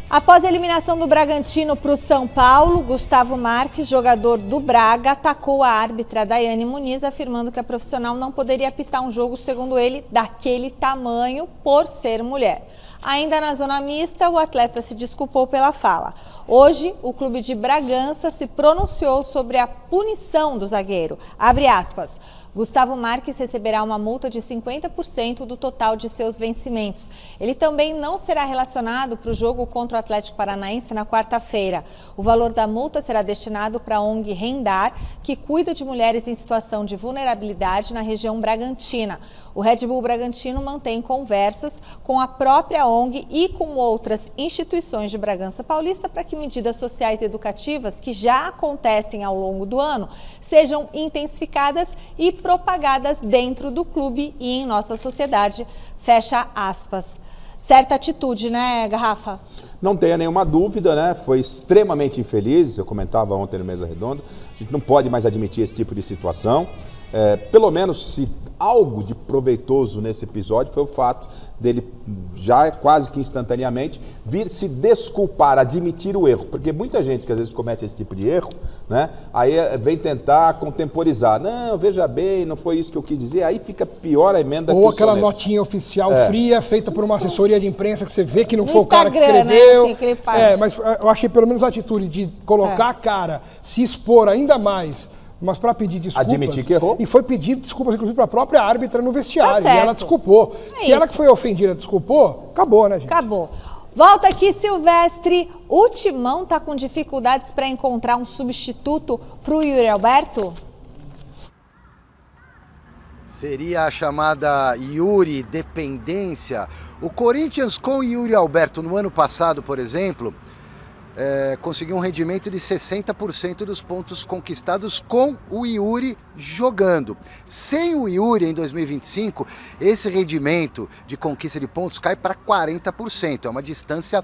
Após a eliminação do Bragantino para o São Paulo, Gustavo Marques, jogador do Braga, atacou a árbitra Daiane Muniz, afirmando que a profissional não poderia apitar um jogo, segundo ele, daquele tamanho por ser mulher. Ainda na zona mista, o atleta se desculpou pela fala. Hoje, o clube de Bragança se pronunciou sobre a punição do zagueiro. Abre aspas. Gustavo Marques receberá uma multa de 50% do total de seus vencimentos. Ele também não será relacionado para o jogo contra o Atlético Paranaense na quarta-feira. O valor da multa será destinado para a ONG Rendar, que cuida de mulheres em situação de vulnerabilidade na região Bragantina. O Red Bull Bragantino mantém conversas com a própria ONG e com outras instituições de Bragança Paulista para que medidas sociais e educativas que já acontecem ao longo do ano sejam intensificadas e propagadas dentro do clube e em nossa sociedade, fecha aspas. Certa atitude, né, Garrafa? Não tenha nenhuma dúvida, né? Foi extremamente infeliz, eu comentava ontem no Mesa Redonda, a gente não pode mais admitir esse tipo de situação. Pelo menos se algo de proveitoso nesse episódio foi o fato dele já quase que instantaneamente vir se desculpar, admitir o erro, porque muita gente que às vezes comete esse tipo de erro, né, aí vem tentar contemporizar, não, veja bem, não foi isso que eu quis dizer, aí fica pior a emenda que o Ou aquela notinha oficial fria, feita por uma assessoria de imprensa que você vê que não foi Instagram, o cara que escreveu. né, assim, que ele mas eu achei pelo menos a atitude de colocar a cara, se expor ainda mais mas para pedir desculpas. Admitir que errou. E foi pedir desculpas, inclusive, para a própria árbitra no vestiário. Tá e ela desculpou. Se ela que foi ofendida desculpou, acabou, né, gente? Acabou. Volta aqui, Silvestre. O Timão tá com dificuldades para encontrar um substituto para o Yuri Alberto? Seria a chamada Yuri dependência. O Corinthians com Yuri Alberto no ano passado, por exemplo, conseguiu um rendimento de 60% dos pontos conquistados com o Yuri jogando. Sem o Yuri em 2025, esse rendimento de conquista de pontos cai para 40%. É uma distância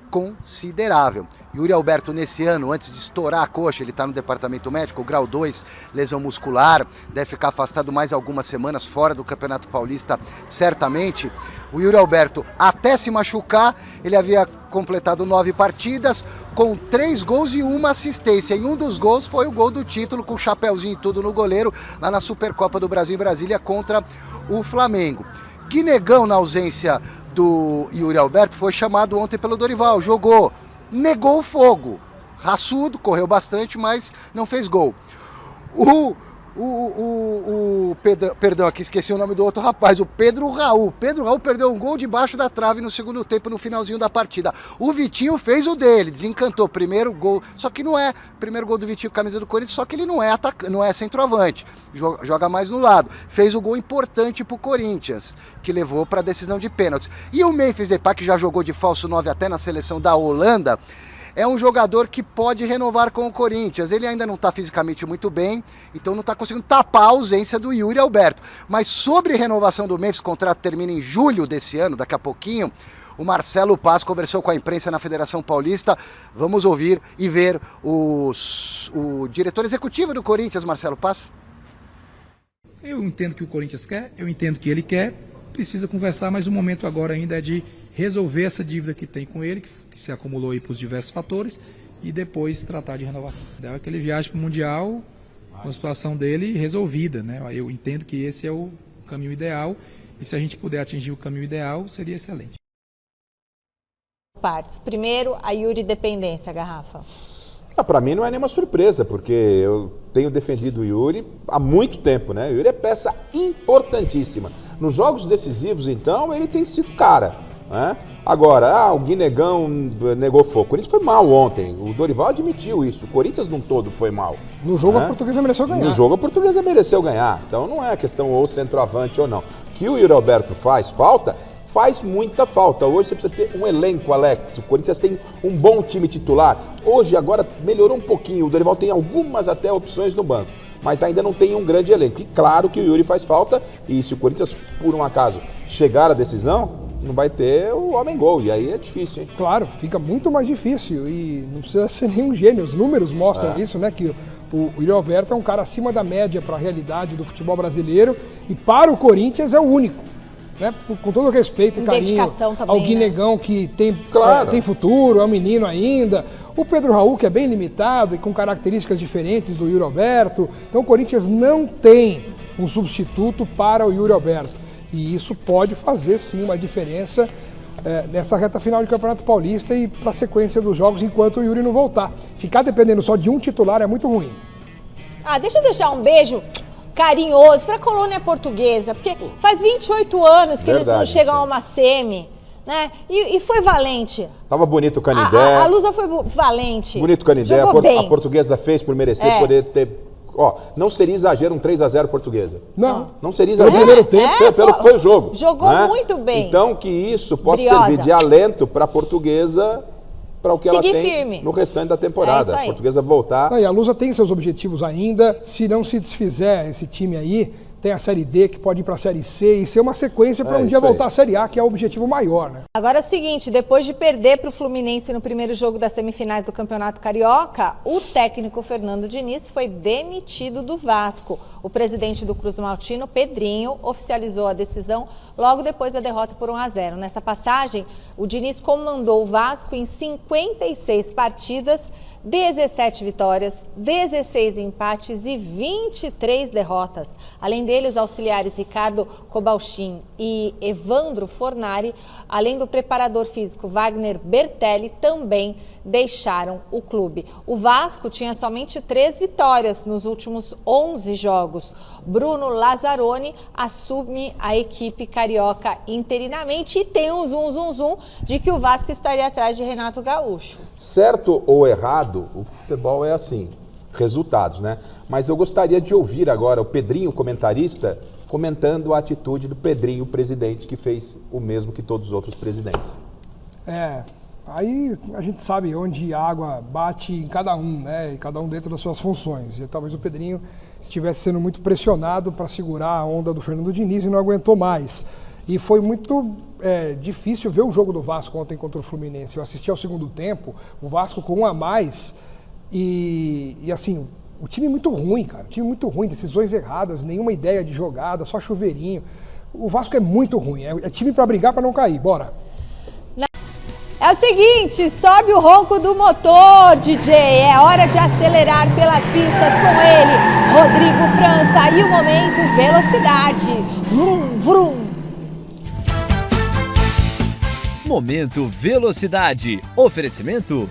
considerável. Yuri Alberto nesse ano, antes de estourar a coxa, ele está no departamento médico, grau 2, lesão muscular, deve ficar afastado mais algumas semanas fora do Campeonato Paulista, certamente. O Yuri Alberto, até se machucar, ele havia completado 9 partidas, com 3 gols e 1 assistência. E um dos gols foi o gol do título, com o chapéuzinho e tudo no goleiro, lá na Supercopa do Brasil em Brasília, contra o Flamengo. Guinegão, na ausência do Yuri Alberto, foi chamado ontem pelo Dorival, jogou, negou o fogo, raçudo, correu bastante, mas não fez gol. Perdão, aqui esqueci o nome do outro rapaz, o Pedro Raul. Pedro Raul perdeu um gol debaixo da trave no segundo tempo, no finalzinho da partida. O Vitinho fez o dele, desencantou, primeiro gol, só que não é, primeiro gol do Vitinho, camisa do Corinthians, só que ele não é centroavante, joga mais no lado. Fez o gol importante pro Corinthians, que levou para a decisão de pênaltis. E o Memphis Depay, que já jogou de falso 9 até na seleção da Holanda, é um jogador que pode renovar com o Corinthians. Ele ainda não está fisicamente muito bem, então não está conseguindo tapar a ausência do Yuri Alberto. Mas sobre renovação do Memphis, o contrato termina em julho desse ano, daqui a pouquinho, o Marcelo Paz conversou com a imprensa na Federação Paulista. Vamos ouvir e ver o diretor executivo do Corinthians, Marcelo Paz. Eu entendo que o Corinthians quer, eu entendo que ele quer, precisa conversar, mas o momento agora ainda é de resolver essa dívida que tem com ele, que se acumulou aí por diversos fatores, e depois tratar de renovação. O ideal é que ele viaje para o Mundial com a situação dele resolvida, né? Eu entendo que esse é o caminho ideal, e se a gente puder atingir o caminho ideal, seria excelente. Partes. Primeiro, a Yuri dependência, Garrafa. Para mim não é nenhuma surpresa, porque eu tenho defendido o Yuri há muito tempo, né? O Yuri é peça importantíssima. Nos jogos decisivos, então, ele tem sido cara, né? Agora, o Guinegão negou fogo. O Corinthians foi mal ontem, o Dorival admitiu isso. O Corinthians num todo foi mal. No jogo a Portuguesa mereceu ganhar. No jogo a Portuguesa mereceu ganhar. Então não é questão ou centroavante ou não. O que o Yuri Alberto faz muita falta. Hoje você precisa ter um elenco, Alex. O Corinthians tem um bom time titular. Hoje, agora, melhorou um pouquinho. O Dorival tem algumas até opções no banco, mas ainda não tem um grande elenco. E claro que o Yuri faz falta, e se o Corinthians, por um acaso, chegar à decisão, não vai ter o homem-gol, e aí é difícil, hein? Claro, fica muito mais difícil, e não precisa ser nenhum gênio. Os números mostram isso, né? Que o Yuri Alberto é um cara acima da média para a realidade do futebol brasileiro, e para o Corinthians é o único. Né? Com todo o respeito e carinho ao Guinegão, né? Que tem futuro, é um menino ainda. O Pedro Raul, que é bem limitado e com características diferentes do Yuri Alberto. Então o Corinthians não tem um substituto para o Yuri Alberto. E isso pode fazer sim uma diferença nessa reta final de Campeonato Paulista e para a sequência dos jogos enquanto o Yuri não voltar. Ficar dependendo só de um titular é muito ruim. Deixa eu deixar um beijo carinhoso para a colônia portuguesa, porque faz 28 anos que eles não chegam a uma semi, né? E foi valente. Tava bonito o Canindé. A Lusa foi valente. Bonito o Canindé. A Portuguesa fez por merecer, de poder ter... não seria exagero um 3-0 Portuguesa. Não seria exagero. No primeiro tempo. Pelo que foi o jogo. Jogou muito bem. Então que isso possa servir de alento para a Portuguesa, para o que ela tem firme no restante da temporada. A Portuguesa voltar. E a Lusa tem seus objetivos ainda. Se não se desfizer esse time aí, tem a Série D que pode ir para a Série C e ser uma sequência para um dia voltar à Série A, que é o objetivo maior, né? Agora é o seguinte, depois de perder para o Fluminense no primeiro jogo das semifinais do Campeonato Carioca, o técnico Fernando Diniz foi demitido do Vasco. O presidente do Cruz Maltino, Pedrinho, oficializou a decisão logo depois da derrota por 1-0. Nessa passagem, o Diniz comandou o Vasco em 56 partidas, 17 vitórias, 16 empates e 23 derrotas. Além deles, auxiliares Ricardo Cobalchin e Evandro Fornari, além do preparador físico Wagner Bertelli, também deixaram o clube. O Vasco tinha somente 3 vitórias nos últimos 11 jogos. Bruno Lazzaroni assume a equipe carioca interinamente e tem um zum de que o Vasco estaria atrás de Renato Gaúcho. Certo ou errado, o futebol é assim, resultados, né? Mas eu gostaria de ouvir agora o Pedrinho, comentarista, comentando a atitude do Pedrinho, presidente, que fez o mesmo que todos os outros presidentes. Aí a gente sabe onde a água bate em cada um, né? E cada um dentro das suas funções. E talvez o Pedrinho estivesse sendo muito pressionado para segurar a onda do Fernando Diniz e não aguentou mais. E foi muito difícil ver o jogo do Vasco ontem contra o Fluminense. Eu assisti ao segundo tempo, o Vasco com 1 a mais e assim, o time muito ruim, cara. O time muito ruim, decisões erradas, nenhuma ideia de jogada, só chuveirinho. O Vasco é muito ruim, é time para brigar para não cair. Bora! É o seguinte, sobe o ronco do motor, DJ. É hora de acelerar pelas pistas com ele, Rodrigo França. E o momento, velocidade. Vrum, vrum. Momento Velocidade. Oferecimento.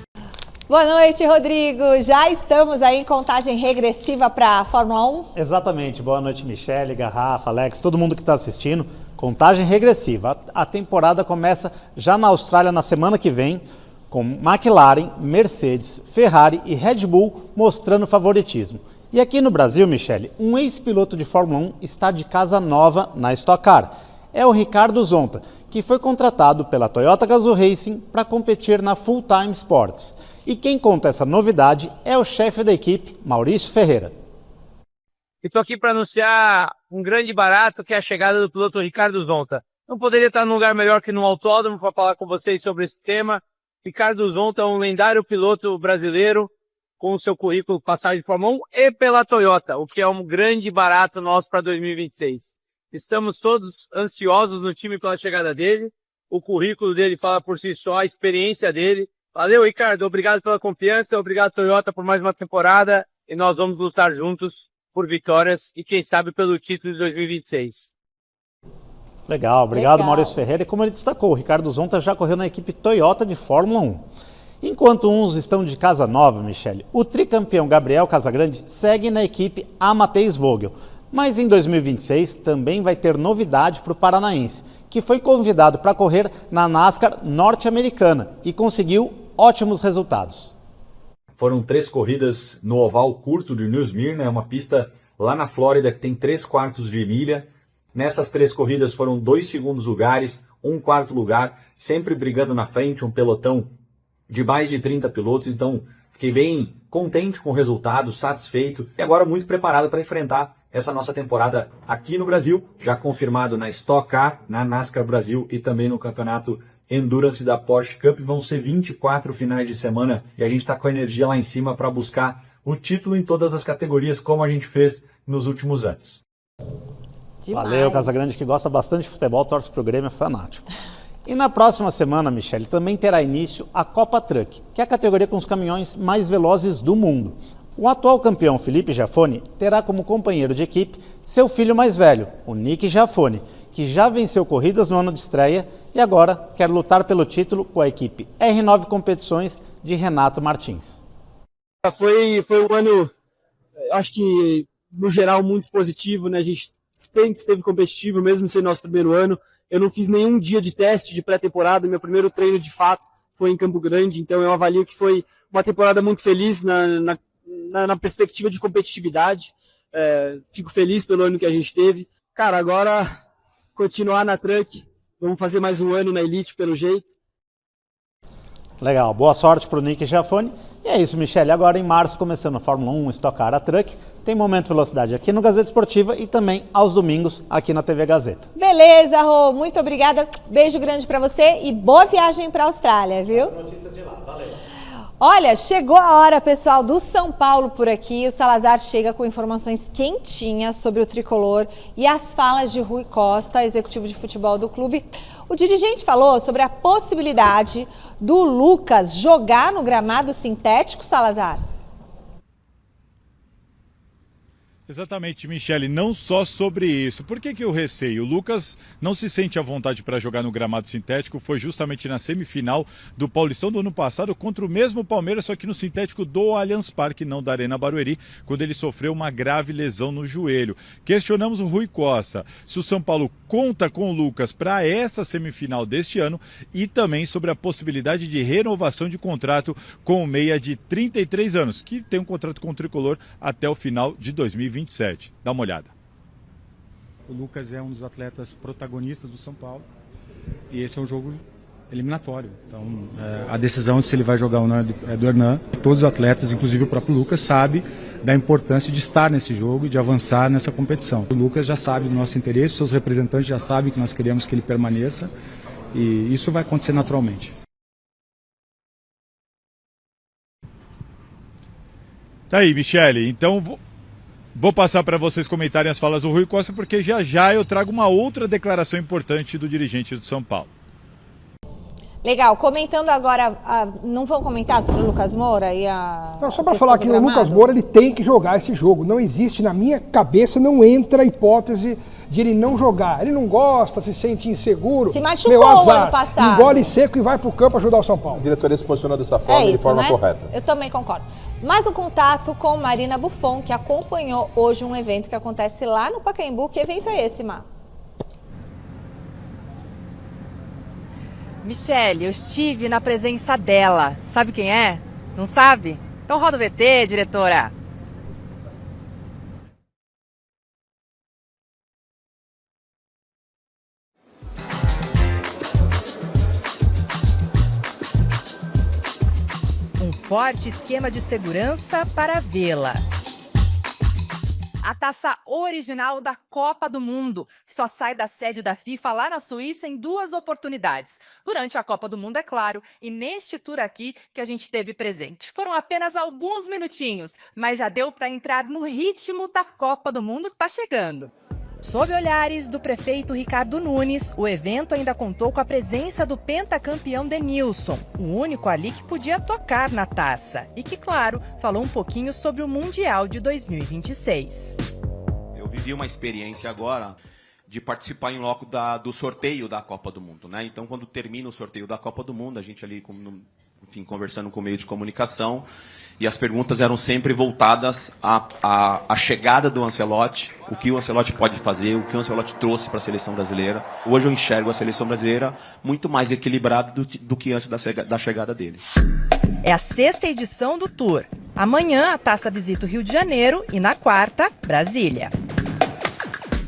Boa noite, Rodrigo. Já estamos aí em contagem regressiva para a Fórmula 1? Exatamente. Boa noite, Michele, Garrafa, Alex, todo mundo que está assistindo. Contagem regressiva. A temporada começa já na Austrália na semana que vem, com McLaren, Mercedes, Ferrari e Red Bull mostrando favoritismo. E aqui no Brasil, Michele, um ex-piloto de Fórmula 1 está de casa nova na Stock Car. É o Ricardo Zonta, que foi contratado pela Toyota Gazoo Racing para competir na Full Time Sports. E quem conta essa novidade é o chefe da equipe, Maurício Ferreira. Estou aqui para anunciar um grande barato, que é a chegada do piloto Ricardo Zonta. Não poderia estar num lugar melhor que no autódromo para falar com vocês sobre esse tema. Ricardo Zonta é um lendário piloto brasileiro, com o seu currículo passado de Fórmula 1 e pela Toyota, o que é um grande barato nosso para 2026. Estamos todos ansiosos no time pela chegada dele. O currículo dele fala por si só, a experiência dele. Valeu, Ricardo. Obrigado pela confiança. Obrigado, Toyota, por mais uma temporada. E nós vamos lutar juntos por vitórias e, quem sabe, pelo título de 2026. Legal. Obrigado, Maurício Ferreira. E como ele destacou, o Ricardo Zonta já correu na equipe Toyota de Fórmula 1. Enquanto uns estão de casa nova, Michele, o tricampeão Gabriel Casagrande segue na equipe Amadeus Vogel. Mas em 2026 também vai ter novidade para o paranaense, que foi convidado para correr na NASCAR norte-americana e conseguiu ótimos resultados. Foram 3 corridas no oval curto de New Smyrna, é uma pista lá na Flórida que tem 3/4 de milha. Nessas 3 corridas foram 2 segundos lugares, 1 quarto lugar, sempre brigando na frente, um pelotão de mais de 30 pilotos, então fiquei bem contente com o resultado, satisfeito e agora muito preparado para enfrentar essa nossa temporada aqui no Brasil, já confirmado na Stock Car, na NASCAR Brasil e também no campeonato Endurance da Porsche Cup. Vão ser 24 finais de semana e a gente está com a energia lá em cima para buscar o título em todas as categorias, como a gente fez nos últimos anos. Demais. Valeu, Casagrande, que gosta bastante de futebol, torce pro Grêmio, é fanático. E na próxima semana, Michele, também terá início a Copa Truck, que é a categoria com os caminhões mais velozes do mundo. O atual campeão Felipe Giafone terá como companheiro de equipe seu filho mais velho, o Nick Giafone, que já venceu corridas no ano de estreia e agora quer lutar pelo título com a equipe R9 Competições de Renato Martins. Foi um ano, acho que no geral, muito positivo, né? A gente sempre esteve competitivo, mesmo sendo nosso primeiro ano. Eu não fiz nenhum dia de teste de pré-temporada, meu primeiro treino de fato foi em Campo Grande, então eu avalio que foi uma temporada muito feliz na perspectiva de competitividade. Fico feliz pelo ano que a gente teve. Cara, agora continuar na Truck, vamos fazer mais um ano na Elite pelo jeito. Legal, boa sorte para o Nick Giafone. E é isso, Michele, agora em março, começando a Fórmula 1, Stock Car, a Truck, tem Momento Velocidade aqui no Gazeta Esportiva e também aos domingos aqui na TV Gazeta. Beleza, Rô, muito obrigada, beijo grande para você e boa viagem para a Austrália, viu? Notícias de lá, valeu. Olha, chegou a hora, pessoal, do São Paulo por aqui. O Salazar chega com informações quentinhas sobre o tricolor e as falas de Rui Costa, executivo de futebol do clube. O dirigente falou sobre a possibilidade do Lucas jogar no gramado sintético, Salazar. Exatamente, Michele, não só sobre isso. Por que o receio? O Lucas não se sente à vontade para jogar no gramado sintético, foi justamente na semifinal do Paulistão do ano passado contra o mesmo Palmeiras, só que no sintético do Allianz Parque, não da Arena Barueri, quando ele sofreu uma grave lesão no joelho. Questionamos o Rui Costa se o São Paulo conta com o Lucas para essa semifinal deste ano e também sobre a possibilidade de renovação de contrato com o meia de 33 anos, que tem um contrato com o Tricolor até o final de 2027. Dá uma olhada. O Lucas é um dos atletas protagonistas do São Paulo e esse é um jogo eliminatório. Então, a decisão se ele vai jogar ou não é do Hernan. Todos os atletas, inclusive o próprio Lucas, sabem da importância de estar nesse jogo e de avançar nessa competição. O Lucas já sabe do nosso interesse, seus representantes já sabem que nós queremos que ele permaneça e isso vai acontecer naturalmente. Tá aí, Michele. Então, vou passar para vocês comentarem as falas do Rui Costa, porque já eu trago uma outra declaração importante do dirigente do São Paulo. Legal, comentando agora, não vão comentar sobre o Lucas Moura e a... Não, só para falar que o Lucas Moura ele tem que jogar esse jogo, não existe, na minha cabeça não entra a hipótese de ele não jogar, ele não gosta, se sente inseguro, se machucou ano passado, engole seco e vai para o campo ajudar o São Paulo. A diretoria se posicionou dessa forma e de forma correta. Eu também concordo. Mais um contato com Marina Buffon, que acompanhou hoje um evento que acontece lá no Pacaembu. Que evento é esse, Má? Michele, eu estive na presença dela. Sabe quem é? Não sabe? Então roda o VT, diretora. Um forte esquema de segurança para vê-la. A taça original da Copa do Mundo só sai da sede da FIFA lá na Suíça em 2 oportunidades. Durante a Copa do Mundo, é claro, e neste tour aqui que a gente teve presente. Foram apenas alguns minutinhos, mas já deu para entrar no ritmo da Copa do Mundo que está chegando. Sob olhares do prefeito Ricardo Nunes, o evento ainda contou com a presença do pentacampeão Denilson, o único ali que podia tocar na taça. E que, claro, falou um pouquinho sobre o Mundial de 2026. Eu vivi uma experiência agora de participar em loco do sorteio da Copa do Mundo, né? Então, quando termina o sorteio da Copa do Mundo, a gente ali, enfim, conversando com o meio de comunicação, e as perguntas eram sempre voltadas à chegada do Ancelotti, o que o Ancelotti pode fazer, o que o Ancelotti trouxe para a seleção brasileira. Hoje eu enxergo a seleção brasileira muito mais equilibrada do que antes da chegada dele. É a 6ª edição do Tour. Amanhã a taça visita o Rio de Janeiro e na quarta, Brasília.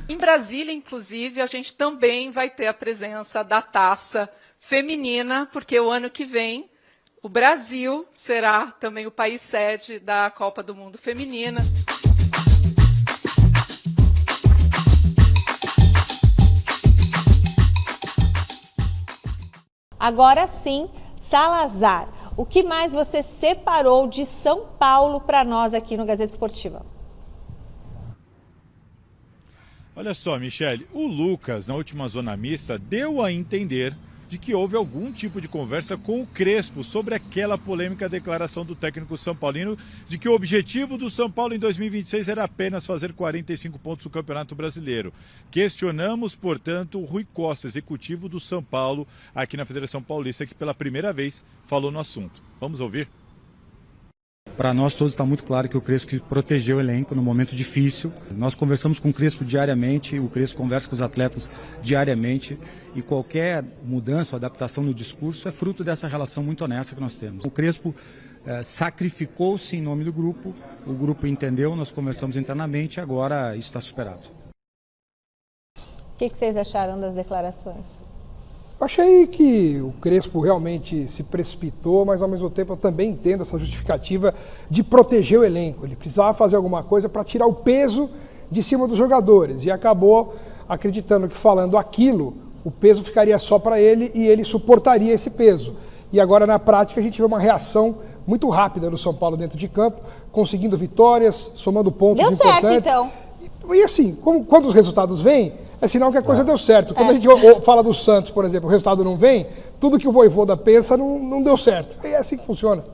Em Brasília, inclusive, a gente também vai ter a presença da taça feminina, porque o ano que vem o Brasil será também o país sede da Copa do Mundo Feminina. Agora sim, Salazar, o que mais você separou de São Paulo para nós aqui no Gazeta Esportiva? Olha só, Michele, o Lucas, na última zona mista, deu a entender de que houve algum tipo de conversa com o Crespo sobre aquela polêmica declaração do técnico são paulino de que o objetivo do São Paulo em 2026 era apenas fazer 45 pontos no Campeonato Brasileiro. Questionamos, portanto, o Rui Costa, executivo do São Paulo, aqui na Federação Paulista, que pela primeira vez falou no assunto. Vamos ouvir? Para nós todos está muito claro que o Crespo protegeu o elenco num momento difícil. Nós conversamos com o Crespo diariamente, o Crespo conversa com os atletas diariamente e qualquer mudança ou adaptação no discurso é fruto dessa relação muito honesta que nós temos. O Crespo sacrificou-se em nome do grupo, o grupo entendeu, nós conversamos internamente e agora isso está superado. O que vocês acharam das declarações? Eu achei que o Crespo realmente se precipitou, mas ao mesmo tempo eu também entendo essa justificativa de proteger o elenco. Ele precisava fazer alguma coisa para tirar o peso de cima dos jogadores e acabou acreditando que falando aquilo, o peso ficaria só para ele e ele suportaria esse peso. E agora na prática a gente vê uma reação muito rápida do São Paulo dentro de campo, conseguindo vitórias, somando pontos importantes. Deu certo então. E assim, quando os resultados vêm, é sinal que a coisa deu certo. Quando a gente fala do Santos, por exemplo, o resultado não vem, tudo que o Vojvoda pensa não deu certo. É assim que funciona.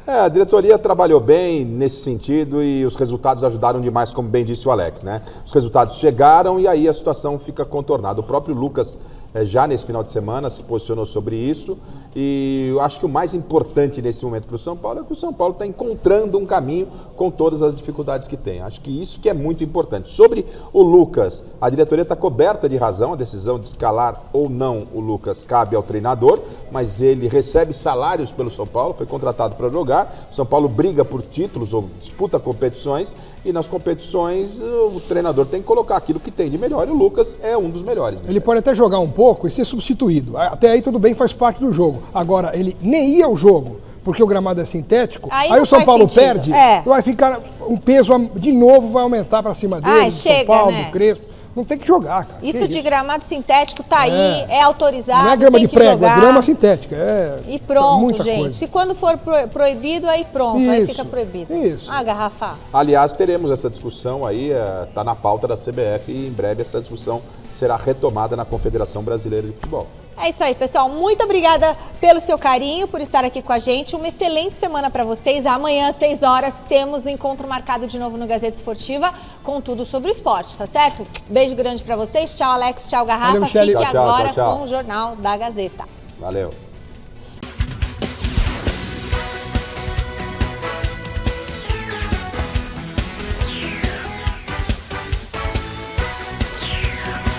A diretoria trabalhou bem nesse sentido e os resultados ajudaram demais, como bem disse o Alex, né? Os resultados chegaram e aí a situação fica contornada. O próprio Lucas, já nesse final de semana, se posicionou sobre isso e eu acho que o mais importante nesse momento para o São Paulo é que o São Paulo está encontrando um caminho com todas as dificuldades que tem. Acho que isso que é muito importante. Sobre o Lucas, a diretoria está coberta de razão, a decisão de escalar ou não o Lucas cabe ao treinador, mas ele recebe salários pelo São Paulo, foi contratado para jogar, o São Paulo briga por títulos ou disputa competições e nas competições o treinador tem que colocar aquilo que tem de melhor e o Lucas é um dos melhores. Ele pode até jogar um pouco e ser substituído. Até aí tudo bem, faz parte do jogo. Agora, ele nem ia ao jogo, porque o gramado é sintético, aí o São Paulo perde, vai ficar um peso de novo, vai aumentar para cima dele, do São Paulo, do Crespo. Não tem que jogar, cara. Isso de gramado sintético tá aí, é autorizado. Não é grama de prego, é grama sintética. E pronto, muita gente. coisa. Se quando for proibido, aí pronto, aí fica proibido. Isso. Garrafa. Aliás, teremos essa discussão aí, está na pauta da CBF e em breve essa discussão será retomada na Confederação Brasileira de Futebol. É isso aí, pessoal. Muito obrigada pelo seu carinho, por estar aqui com a gente. Uma excelente semana para vocês. Amanhã, às 6 horas, temos encontro marcado de novo no Gazeta Esportiva com tudo sobre o esporte, tá certo? Beijo grande para vocês. Tchau, Alex. Tchau, Garrafa. Valeu, Michele. Fique Tchau, agora tchau. com o Jornal da Gazeta. Valeu.